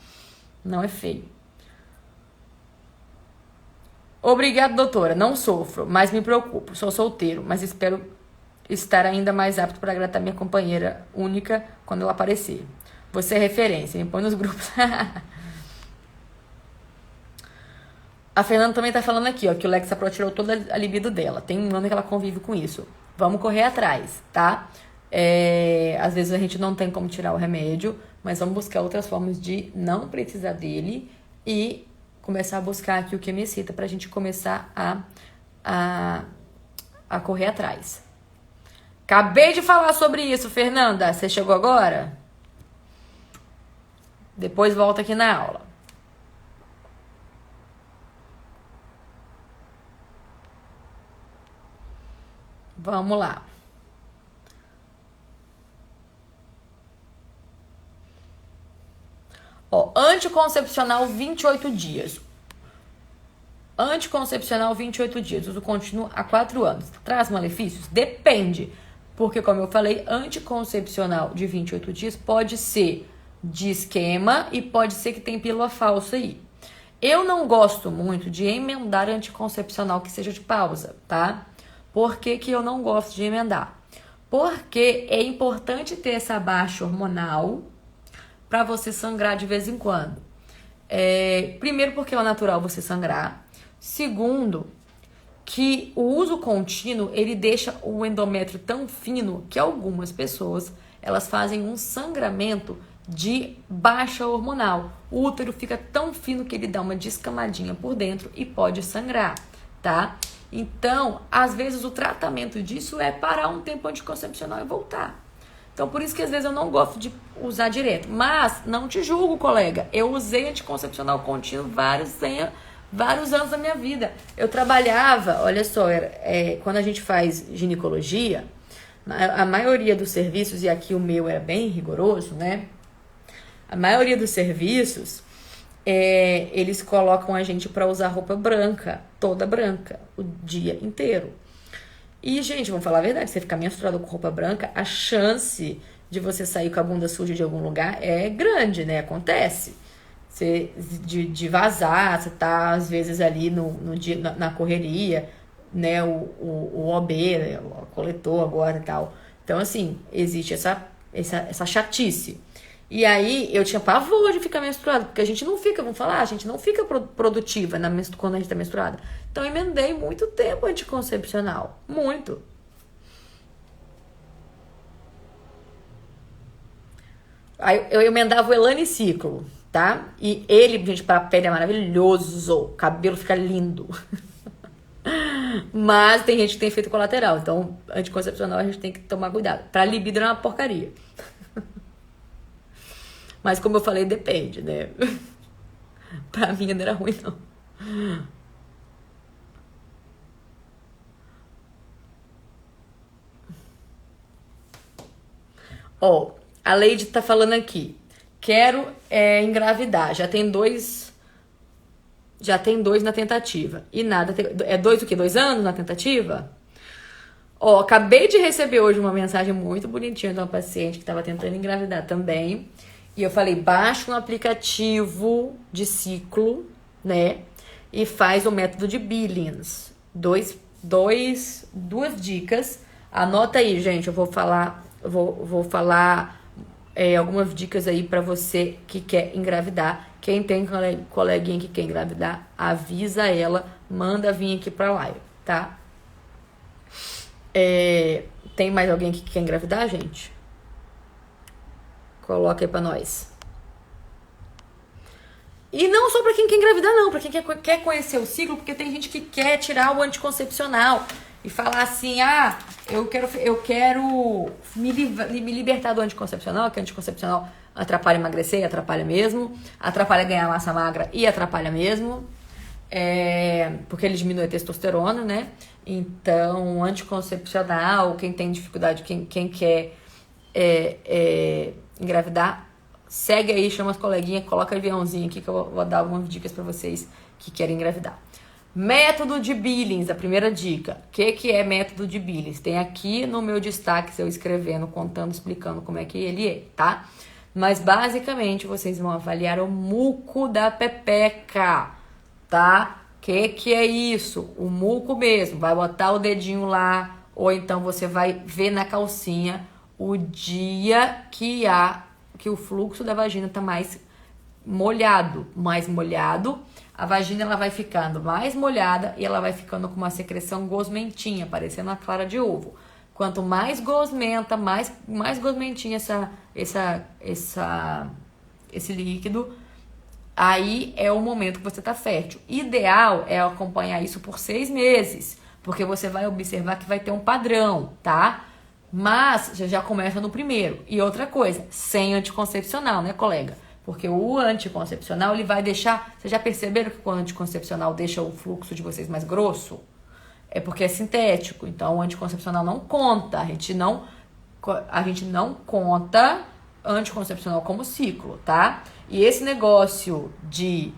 Não é feio. Obrigada, doutora. Não sofro, mas me preocupo. Sou solteiro, mas espero estar ainda mais apto para agradar minha companheira única quando ela aparecer. Você é referência, me põe nos grupos. A Fernanda também tá falando aqui, ó, que o Lexapro tirou toda a libido dela. Tem um ano que ela convive com isso. Vamos correr atrás, tá? Às vezes a gente não tem como tirar o remédio, mas vamos buscar outras formas de não precisar dele e começar a buscar aqui o que me excita pra gente começar a correr atrás. Acabei de falar sobre isso, Fernanda. Você chegou agora? Depois volta aqui na aula. Vamos lá. Ó, anticoncepcional 28 dias. Anticoncepcional 28 dias. Uso contínuo há 4 anos. Traz malefícios? Depende. Porque, como eu falei, anticoncepcional de 28 dias pode ser de esquema e pode ser que tem pílula falsa aí. Eu não gosto muito de emendar anticoncepcional que seja de pausa, tá? Por que que eu não gosto de emendar? Porque é importante ter essa baixa hormonal para você sangrar de vez em quando. Primeiro, porque é natural você sangrar. Segundo, que o uso contínuo, ele deixa o endométrio tão fino que algumas pessoas, elas fazem um sangramento de baixa hormonal. O útero fica tão fino que ele dá uma descamadinha por dentro e pode sangrar, tá? Então, às vezes o tratamento disso é parar um tempo anticoncepcional e voltar. Então, por isso que às vezes eu não gosto de usar direto. Mas, não te julgo, colega. Eu usei anticoncepcional contínuo vários anos da minha vida. Eu trabalhava, olha só, quando a gente faz ginecologia, a maioria dos serviços, e aqui o meu era bem rigoroso, né? A maioria dos serviços, eles colocam a gente para usar roupa branca, toda branca, o dia inteiro. E, gente, vamos falar a verdade, você ficar menstruado com roupa branca, a chance de você sair com a bunda suja de algum lugar é grande, né? Acontece. De vazar, você tá, às vezes, ali no dia, na correria, né? O OB, né? O coletor agora e tal. Então, assim, existe essa chatice. E aí, eu tinha pavor de ficar menstruada, porque a gente não fica, vamos falar, a gente não fica produtiva quando a gente tá menstruada. Então, eu emendei muito tempo anticoncepcional. Muito. Aí, eu emendava o Elaniciclo, tá? E ele, gente, pra pele é maravilhoso, o cabelo fica lindo. Mas tem gente que tem efeito colateral, então, anticoncepcional a gente tem que tomar cuidado. Pra libido é uma porcaria. Mas como eu falei, depende, né? Pra mim não era ruim, não. Ó, a Leide tá falando aqui. Quero engravidar. Já tem dois na tentativa. E nada. É 2 o quê? 2 anos na tentativa? Ó, acabei de receber hoje uma mensagem muito bonitinha de uma paciente que tava tentando engravidar também. E eu falei, baixa um aplicativo de ciclo, né? E faz o método de Billings. Duas dicas. Anota aí, gente. Eu vou falar algumas dicas aí pra você que quer engravidar. Quem tem coleguinha que quer engravidar, avisa ela, manda vir aqui pra live, tá? Tem mais alguém que quer engravidar, gente? Coloca aí pra nós. E não só pra quem quer engravidar, não. Pra quem quer conhecer o ciclo, porque tem gente que quer tirar o anticoncepcional e falar assim, eu quero me libertar do anticoncepcional, que o anticoncepcional atrapalha emagrecer e atrapalha mesmo, atrapalha ganhar massa magra e atrapalha mesmo, porque ele diminui a testosterona, né? Então, anticoncepcional, quem tem dificuldade, quem quer engravidar, segue aí, chama as coleguinhas, coloca aviãozinho aqui que eu vou dar algumas dicas pra vocês que querem engravidar. Método de Billings, a primeira dica. O que é método de Billings? Tem aqui no meu destaque, eu escrevendo, contando, explicando como é que ele é, tá? Mas basicamente vocês vão avaliar o muco da pepeca, tá? Que é isso? O muco mesmo. Vai botar o dedinho lá, ou então você vai ver na calcinha o dia que há que o fluxo da vagina tá mais molhado, a vagina ela vai ficando mais molhada e ela vai ficando com uma secreção gosmentinha, parecendo a clara de ovo. Quanto mais gosmenta, mais gosmentinha esse líquido, aí é o momento que você tá fértil. Ideal é acompanhar isso por 6 meses, porque você vai observar que vai ter um padrão, tá? Mas você já começa no primeiro. E outra coisa, sem anticoncepcional, né, colega? Porque o anticoncepcional, ele vai deixar... Vocês já perceberam que o anticoncepcional deixa o fluxo de vocês mais grosso? É porque é sintético. Então, o anticoncepcional não conta. A gente não conta anticoncepcional como ciclo, tá? E esse negócio de...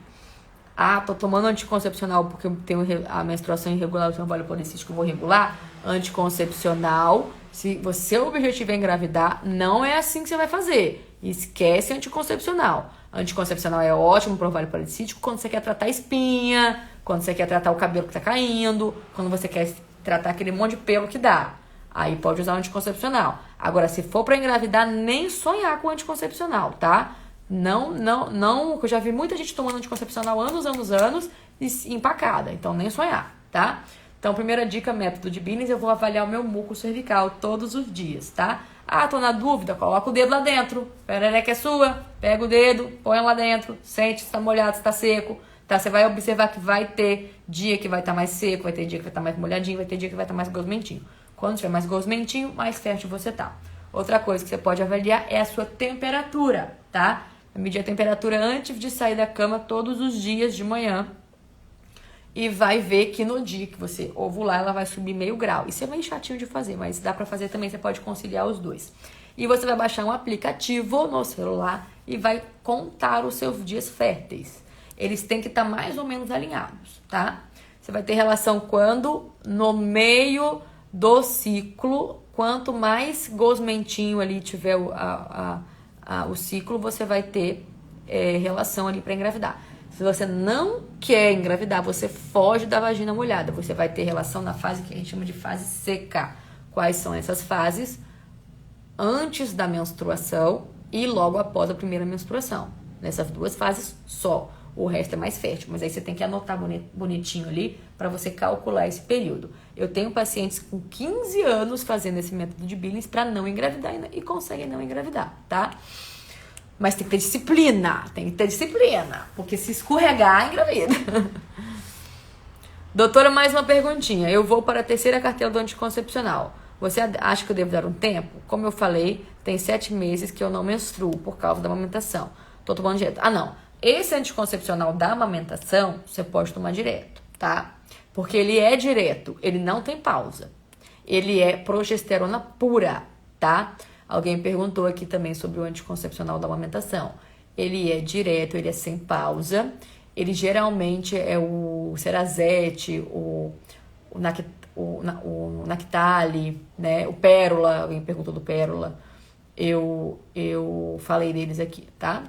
tô tomando anticoncepcional porque eu tenho a menstruação irregular, eu tenho ovário policístico, eu vou regular. Anticoncepcional, se o seu objetivo é engravidar, não é assim que você vai fazer. Esquece anticoncepcional. Anticoncepcional é ótimo para ovário policístico quando você quer tratar espinha, quando você quer tratar o cabelo que tá caindo, quando você quer tratar aquele monte de pelo que dá. Aí pode usar o anticoncepcional. Agora, se for para engravidar, nem sonhar com anticoncepcional, tá? Não, eu já vi muita gente tomando anticoncepcional anos e empacada. Então, nem sonhar, tá? Então, primeira dica, método de Billings, eu vou avaliar o meu muco cervical todos os dias, tá? Tô na dúvida, coloca o dedo lá dentro. Perereca é sua, pega o dedo, põe lá dentro, sente se tá molhado, se tá seco, tá? Você vai observar que vai ter dia que vai estar mais seco, vai ter dia que vai estar mais molhadinho, vai ter dia que vai estar mais gosmentinho. Quando tiver mais gosmentinho, mais fértil você tá. Outra coisa que você pode avaliar é a sua temperatura, tá? Medir a temperatura antes de sair da cama todos os dias de manhã. E vai ver que no dia que você ovular, ela vai subir meio grau. Isso é meio chatinho de fazer, mas dá pra fazer também, você pode conciliar os dois. E você vai baixar um aplicativo no celular e vai contar os seus dias férteis. Eles têm que estar mais ou menos alinhados, tá? Você vai ter relação quando no meio do ciclo, quanto mais gosmentinho ali tiver o ciclo, você vai ter relação ali pra engravidar. Se você não quer engravidar, você foge da vagina molhada. Você vai ter relação na fase que a gente chama de fase seca. Quais são essas fases? Antes da menstruação e logo após a primeira menstruação. Nessas 2 fases só. O resto é mais fértil. Mas aí você tem que anotar bonitinho ali para você calcular esse período. Eu tenho pacientes com 15 anos fazendo esse método de Billings para não engravidar e conseguem não engravidar, tá? Mas tem que ter disciplina, porque se escorregar, engravida. Doutora, mais uma perguntinha. Eu vou para a 3ª cartela do anticoncepcional. Você acha que eu devo dar um tempo? Como eu falei, tem 7 meses que eu não menstruo por causa da amamentação. Tô tomando direto. Não. Esse anticoncepcional da amamentação, você pode tomar direto, tá? Porque ele é direto, ele não tem pausa. Ele é progesterona pura, tá? Alguém perguntou aqui também sobre o anticoncepcional da amamentação. Ele é direto, ele é sem pausa. Ele geralmente é o Cerazete, o Nactali, né? O Pérola, alguém perguntou do Pérola. Eu falei deles aqui, tá?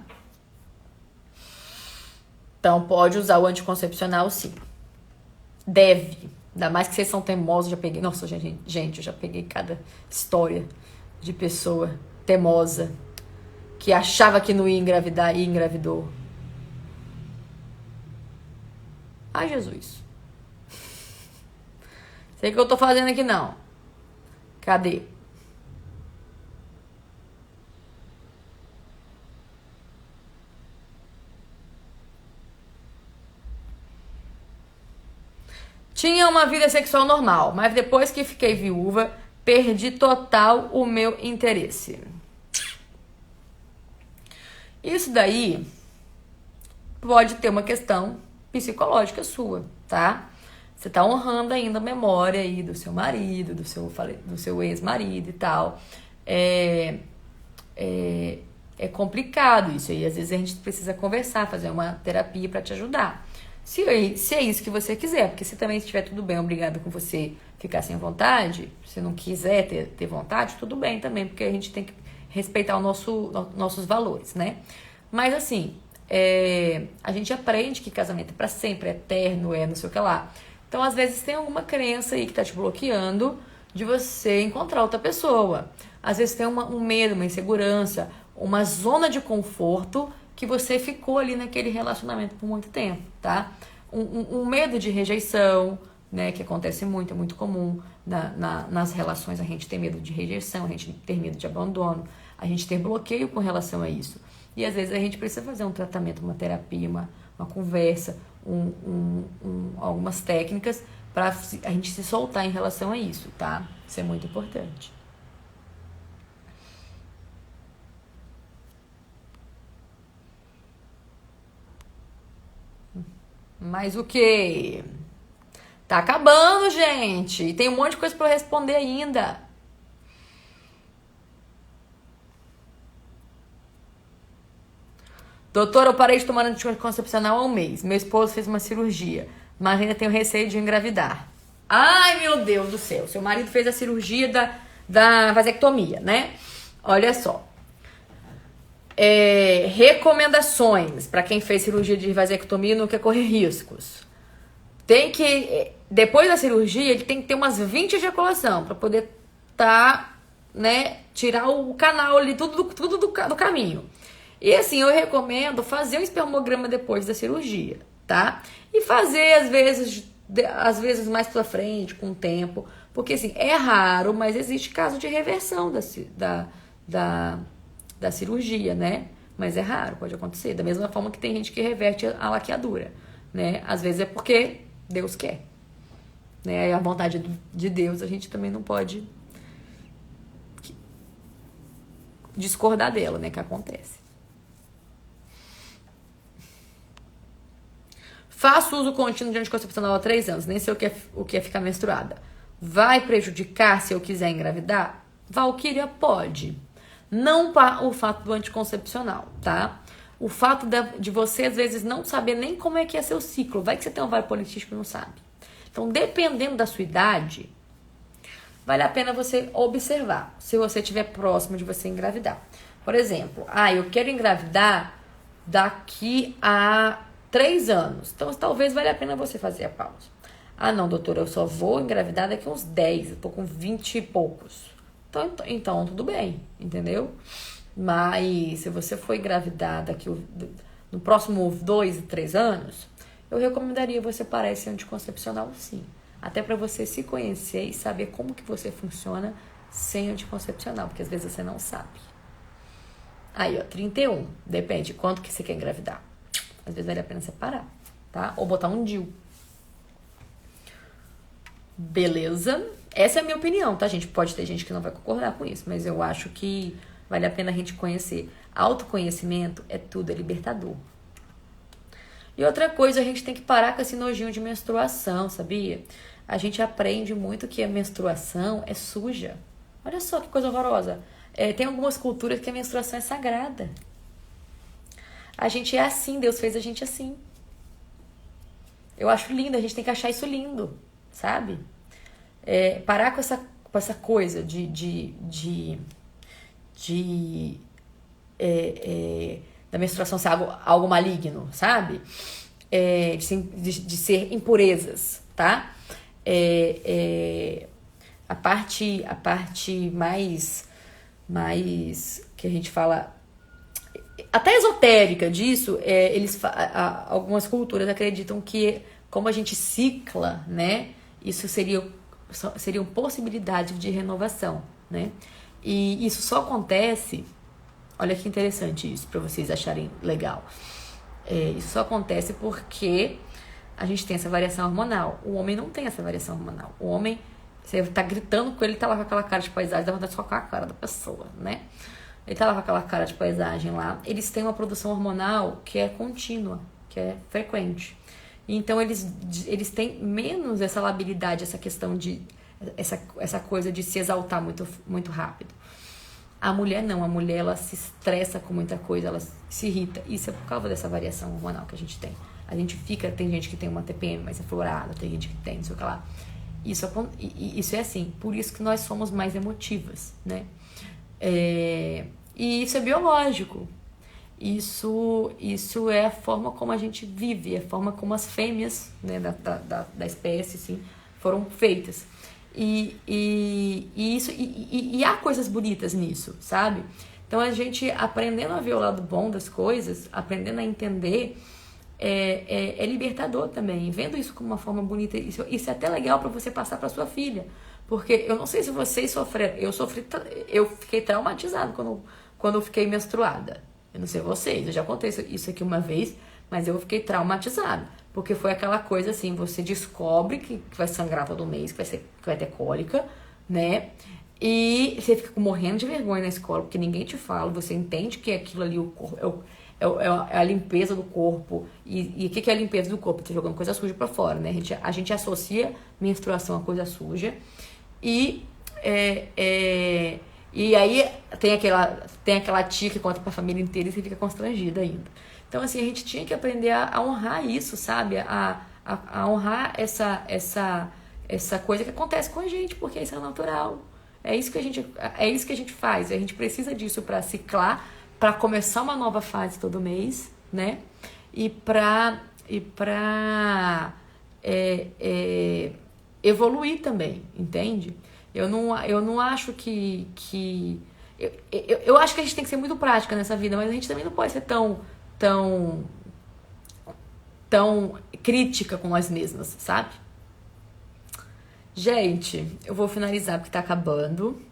Então, pode usar o anticoncepcional, sim. Deve. Ainda mais que vocês são teimosos, já peguei... Nossa, gente, eu já peguei cada história de pessoa teimosa que achava que não ia engravidar e engravidou. Ai, Jesus. Sei o que eu tô fazendo aqui, não. Cadê? Tinha uma vida sexual normal, mas depois que fiquei viúva, perdi total o meu interesse. Isso daí pode ter uma questão psicológica sua, tá? Você tá honrando ainda a memória aí do seu marido, do seu ex-marido e tal. É complicado isso aí. Às vezes a gente precisa conversar, fazer uma terapia pra te ajudar. Se é isso que você quiser, porque se também estiver tudo bem, obrigado com você ficar sem vontade, se não quiser ter vontade, tudo bem também, porque a gente tem que respeitar nossos valores, né? Mas assim, a gente aprende que casamento é pra sempre, é eterno, não sei o que lá. Então, às vezes, tem alguma crença aí que tá te bloqueando de você encontrar outra pessoa. Às vezes tem um medo, uma insegurança, uma zona de conforto que você ficou ali naquele relacionamento por muito tempo, tá? Um medo de rejeição, né, que acontece muito, é muito comum nas relações. A gente ter medo de rejeição, a gente ter medo de abandono, a gente ter bloqueio com relação a isso. E às vezes a gente precisa fazer um tratamento, uma terapia, uma conversa, algumas técnicas para a gente se soltar em relação a isso, tá? Isso é muito importante. Mas o quê? Tá acabando, gente. E tem um monte de coisa pra eu responder ainda. Doutora, eu parei de tomar anticoncepcional há um mês. Meu esposo fez uma cirurgia, mas ainda tenho receio de engravidar. Ai, meu Deus do céu. Seu marido fez a cirurgia da vasectomia, né? Olha só. Recomendações para quem fez cirurgia de vasectomia e não quer correr riscos. Tem que, depois da cirurgia, ele tem que ter umas 20 ejaculação para poder né, tirar o canal ali, tudo do caminho. E assim, eu recomendo fazer um espermograma depois da cirurgia, tá? E fazer, às vezes mais pra frente, com o tempo. Porque assim, é raro, mas existe caso de reversão da cirurgia, né? Mas é raro, pode acontecer. Da mesma forma que tem gente que reverte a laqueadura, né? Às vezes é porque Deus quer, né? A vontade de Deus a gente também não pode discordar dela, né? Que acontece. Faço uso contínuo de anticoncepcional há 3 anos, nem sei o que é ficar menstruada. Vai prejudicar se eu quiser engravidar? Valquíria, pode. Não o fato do anticoncepcional, tá? O fato de você, às vezes, não saber nem como é que é seu ciclo. Vai que você tem um ovário policístico e não sabe. Então, dependendo da sua idade, vale a pena você observar se você estiver próximo de você engravidar. Por exemplo, eu quero engravidar daqui a 3 anos. Então, talvez valha a pena você fazer a pausa. Não, doutora, eu só vou engravidar daqui a uns 10. Eu tô com 20 e poucos. Então tudo bem, entendeu? Mas se você for engravidar no próximo 2 e 3 anos, eu recomendaria você parar esse anticoncepcional, sim. Até para você se conhecer e saber como que você funciona sem anticoncepcional, porque às vezes você não sabe. Aí, 31. Depende quanto que você quer engravidar. Às vezes vale a pena separar, tá? Ou botar um DIU. Beleza? Essa é a minha opinião, tá, gente? Pode ter gente que não vai concordar com isso, mas eu acho que vale a pena a gente conhecer. Autoconhecimento é tudo, é libertador. E outra coisa, a gente tem que parar com esse nojinho de menstruação, sabia? A gente aprende muito que a menstruação é suja. Olha só que coisa horrorosa. Tem algumas culturas que a menstruação é sagrada. A gente é assim, Deus fez a gente assim. Eu acho lindo, a gente tem que achar isso lindo, sabe? Parar com essa coisa da menstruação ser algo maligno, sabe? De ser impurezas, tá? A parte mais que a gente fala até esotérica disso, algumas culturas acreditam que como a gente cicla, né? Isso seriam possibilidades de renovação, né? E isso só acontece, olha que interessante isso, para vocês acharem legal. Isso só acontece porque a gente tem essa variação hormonal. O homem não tem essa variação hormonal. O homem, você tá gritando com ele, tá lá com aquela cara de paisagem, dá vontade de socar a cara da pessoa, né? Ele tá lá com aquela cara de paisagem lá. Eles têm uma produção hormonal que é contínua, que é frequente. Então, eles têm menos essa labilidade, essa questão de... Essa coisa de se exaltar muito, muito rápido. A mulher não. A mulher, ela se estressa com muita coisa, ela se irrita. Isso é por causa dessa variação hormonal que a gente tem. A gente fica... Tem gente que tem uma TPM mais aflorada, tem gente que tem, não sei o que lá. Isso é assim. Por isso que nós somos mais emotivas, né? E isso é biológico. Isso é a forma como a gente vive, é a forma como as fêmeas, né, da espécie, assim, foram feitas. E há coisas bonitas nisso, sabe? Então a gente aprendendo a ver o lado bom das coisas, aprendendo a entender, é libertador também. Vendo isso como uma forma bonita, isso é até legal para você passar para sua filha. Porque eu não sei se vocês sofreram, eu fiquei traumatizado quando eu fiquei menstruada. Eu não sei vocês, eu já contei isso aqui uma vez, mas eu fiquei traumatizada. Porque foi aquela coisa assim, você descobre que vai sangrar todo mês, que vai ter cólica, né? E você fica morrendo de vergonha na escola, porque ninguém te fala, você entende que aquilo ali é a limpeza do corpo. E o que é a limpeza do corpo? Tá jogando coisa suja pra fora, né? A gente associa menstruação a coisa suja. E aí tem aquela tia que conta pra família inteira e você fica constrangida ainda. Então, assim, a gente tinha que aprender a honrar isso, sabe? A honrar essa coisa que acontece com a gente, porque isso é natural. É isso que a gente faz. A gente precisa disso para ciclar, para começar uma nova fase todo mês, né? E para evoluir também, entende? Eu não acho que eu acho que a gente tem que ser muito prática nessa vida, mas a gente também não pode ser tão crítica com nós mesmas, sabe? Gente, eu vou finalizar porque tá acabando.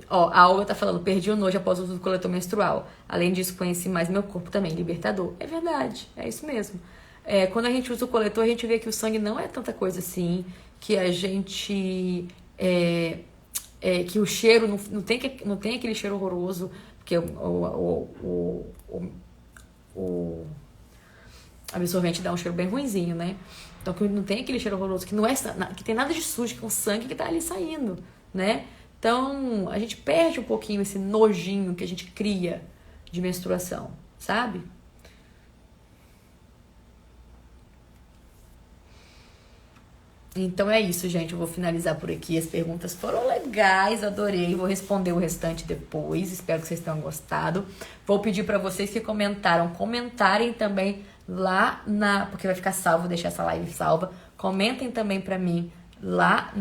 A Olga tá falando, perdi o nojo após o uso do coletor menstrual. Além disso, conheci mais meu corpo também, libertador. É verdade, é isso mesmo. Quando a gente usa o coletor, a gente vê que o sangue não é tanta coisa assim, que a gente... que o cheiro não tem aquele cheiro horroroso, porque o absorvente dá um cheiro bem ruinzinho, né? Então que não tem aquele cheiro horroroso, que tem nada de sujo, que é o sangue que tá ali saindo, né? Então a gente perde um pouquinho esse nojinho que a gente cria de menstruação, sabe? Então é isso, gente. Eu vou finalizar por aqui. As perguntas foram legais, adorei. Vou responder o restante depois. Espero que vocês tenham gostado. Vou pedir para vocês que comentarem também lá porque vai ficar salvo, vou deixar essa live salva. Comentem também para mim lá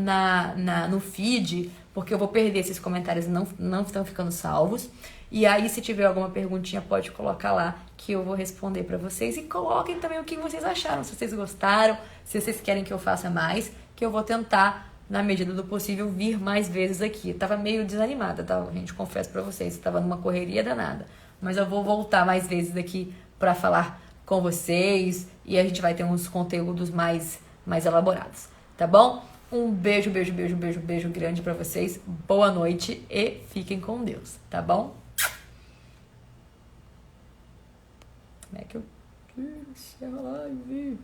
no feed, porque eu vou perder esses comentários, não estão ficando salvos. E aí, se tiver alguma perguntinha, pode colocar lá que eu vou responder pra vocês. E coloquem também o que vocês acharam, se vocês gostaram, se vocês querem que eu faça mais, que eu vou tentar, na medida do possível, vir mais vezes aqui. Eu tava meio desanimada, tá? Gente, confesso pra vocês, eu tava numa correria danada. Mas eu vou voltar mais vezes aqui pra falar com vocês e a gente vai ter uns conteúdos mais elaborados, tá bom? Um beijo grande pra vocês. Boa noite e fiquem com Deus, tá bom? Como é que eu tiro essa live?